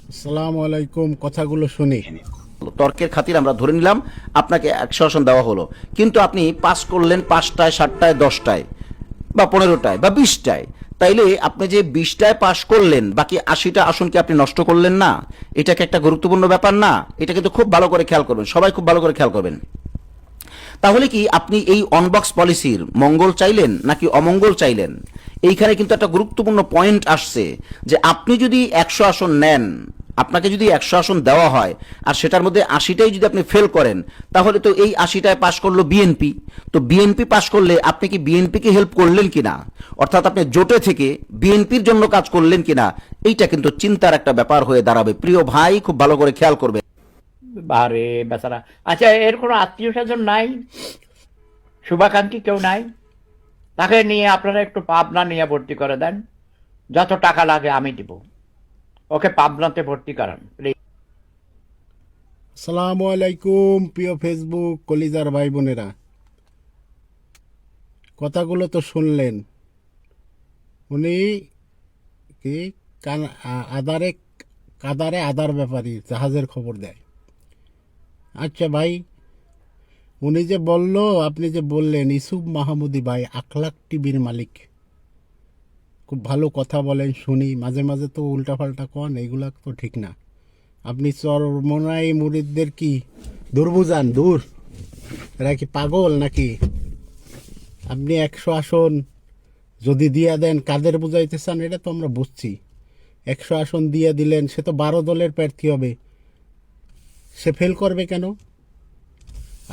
আসসালামু আলাইকুম। কথাগুলো শুনি। তর্কের খাতির আমরা ধরে নিলাম আপনাকে 100 আসন দেওয়া হলো, কিন্তু আপনি পাস করলেন 5টায়, 7টায়, 10টায় বা 15টায় বা 20টায়। তাইলে আপনি যে 20টায় পাস করলেন, বাকি 80টা আসন কি আপনি নষ্ট করলেন না? এটাকে একটা গুরুত্বপূর্ণ ব্যাপার না? এটা কিন্তু খুব ভালো করে খেয়াল করবেন, সবাই খুব ভালো করে খেয়াল করবেন। তাহলে কি আপনি এই অনবক্স পলিসির মঙ্গল চাইলেন নাকি অমঙ্গল চাইলেন? এইখানে কিন্তু একটা গুরুত্বপূর্ণ পয়েন্ট আসছে যে আপনি যদি 100 আসন নেন, আপনাকে যদি 100 আসন দেওয়া হয় আর সেটার মধ্যে 80টাই যদি আপনি ফেল করেন, তাহলে তো এই 80টায় পাশ করলো বিএনপি। তো বিএনপি পাশ করলে আপনি কি বিএনপিকে হেল্প করলেন কিনা, অর্থাৎ আপনি জোটে থেকে বিএনপির জন্য কাজ করলেন কিনা, এইটা কিন্তু চিন্তার একটা ব্যাপার হয়ে দাঁড়াবে। প্রিয় ভাই, খুব ভালো করে খেয়াল করবে। বারে বেচারা। আচ্ছা, এর কোনো আত্মীয় স্বজন নাই, শুভাকাঙ্ক্ষী কেউ নাই? তাকে নিয়ে আপনারা একটু পাবনা নিয়ে ভর্তি করে দেন, যত টাকা লাগে আমি দিব। ওকে পাবনাতে ভর্তি করান প্লিজ। আসসালামু আলাইকুম প্রিয় ফেসবুক কলিজার ভাই বোনেরা। কথাগুলো তো শুনলেন। উনি কি আদারে কাদারে আদার ব্যাপারী জাহাজের খবর দেয়। আচ্ছা ভাই, উনি যে বলল, আপনি যে বললেন ইসুফ মাহমুদি ভাই আখলাক টিভির মালিক, খুব ভালো কথা বলেন, শুনি। মাঝে মাঝে তো উল্টাপাল্টা কন, এইগুলা তো ঠিক না। আপনি চরমনাই মুরিদদের কি দূর বুঝান? দূর, এরা কি পাগল নাকি? আপনি 100 আসন যদি দিয়া দেন, কাদের বুঝাইতে চান এটা তো আমরা বুঝছি। 100 আসন দিয়ে দিলেন, সে তো 12 দলের প্রার্থী হবে, সে ফেল করবে কেন?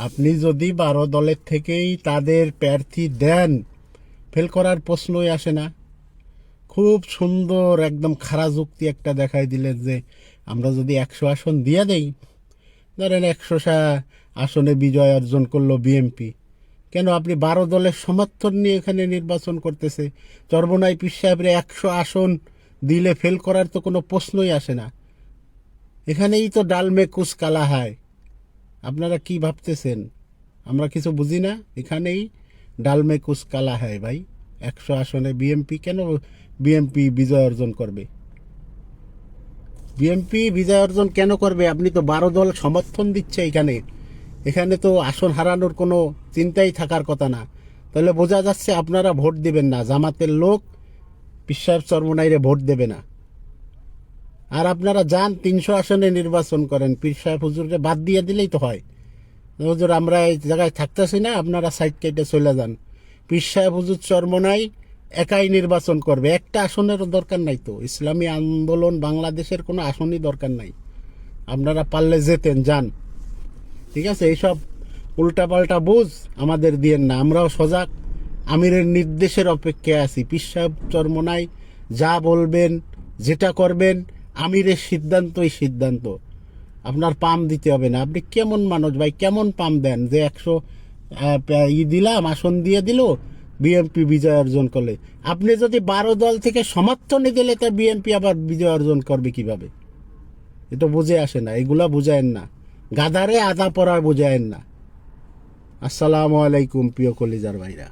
আপনি যদি 12 দলের থেকেই তাদের প্রার্থী দেন, ফেল করার প্রশ্নই আসে না। খুব সুন্দর একদম খাড়া যুক্তি একটা দেখাই দিলেন যে আমরা যদি 100 আসন দিয়ে দেই, ধরেন 100টা আসনে বিজয় অর্জন করলো বিএনপি, কেন আপনি 12 দলের সমর্থন নিয়ে এখানে নির্বাচন করতেছে? চরমনাই পীর সাহেবের 100 আসন দিলে ফেল করার তো কোনো প্রশ্নই আসে না। এখানেই তো ডালমে কুচ কালা হয়। আপনারা কি ভাবতেছেন আমরা কিছু বুঝি না? এখানেই ডালমে কুচ কালা হয় ভাই। 100 আসনে বিএনপি কেন বিএনপি বিজয় অর্জন করবে? বিএনপি বিজয় অর্জন কেন করবে? আপনি তো 12 দল সমর্থন দিচ্ছে এখানে। এখানে তো আসন হারানোর কোনো চিন্তাই থাকার কথা না। তাহলে বোঝা যাচ্ছে আপনারা ভোট দিবেন না, জামাতের লোক পীর সাহেব চরমনাইরে ভোট দেবে না। আর আপনারা যান 300 আসনে নির্বাচন করেন, পীর সাহেব হুজুরকে বাদ দিয়ে দিলেই তো হয়। হুজুর আমরা এই জায়গায় থাকতেছি না, আপনারা সাইড কেটে চলে যান। পীর সাহেব হুজুর চরমনাই একাই নির্বাচন করবে, একটা আসনেরও দরকার নাই তো। ইসলামী আন্দোলন বাংলাদেশের কোনো আসনই দরকার নাই। আপনারা পারলে যেতেন, যান। ঠিক আছে, এইসব উল্টাপাল্টা বুঝ আমাদের দিয়েন না, আমরাও সজাগ। আমিরের নির্দেশের অপেক্ষায় আছি। পীর সাহেব চরমনাই যা বলবেন, যেটা করবেন, আমিরের সিদ্ধান্তই সিদ্ধান্ত। আপনার পাম দিতে হবে না। আপনি কেমন মানুষ ভাই, কেমন পাম দেন যে 100 দিলাম, আসন দিয়ে দিল, বিএনপি বিজয় অর্জন করলে? আপনি যদি 12 দল থেকে সমর্থনে দিলে, তা বিএনপি আবার বিজয় অর্জন করবে কিভাবে? এটা বুঝে আসে না, এগুলা বুঝায়েন না। গাদারে আদা পড়া বুঝায়েন না। আসসালামু আলাইকুম প্রিয় কলিজার ভাইরা।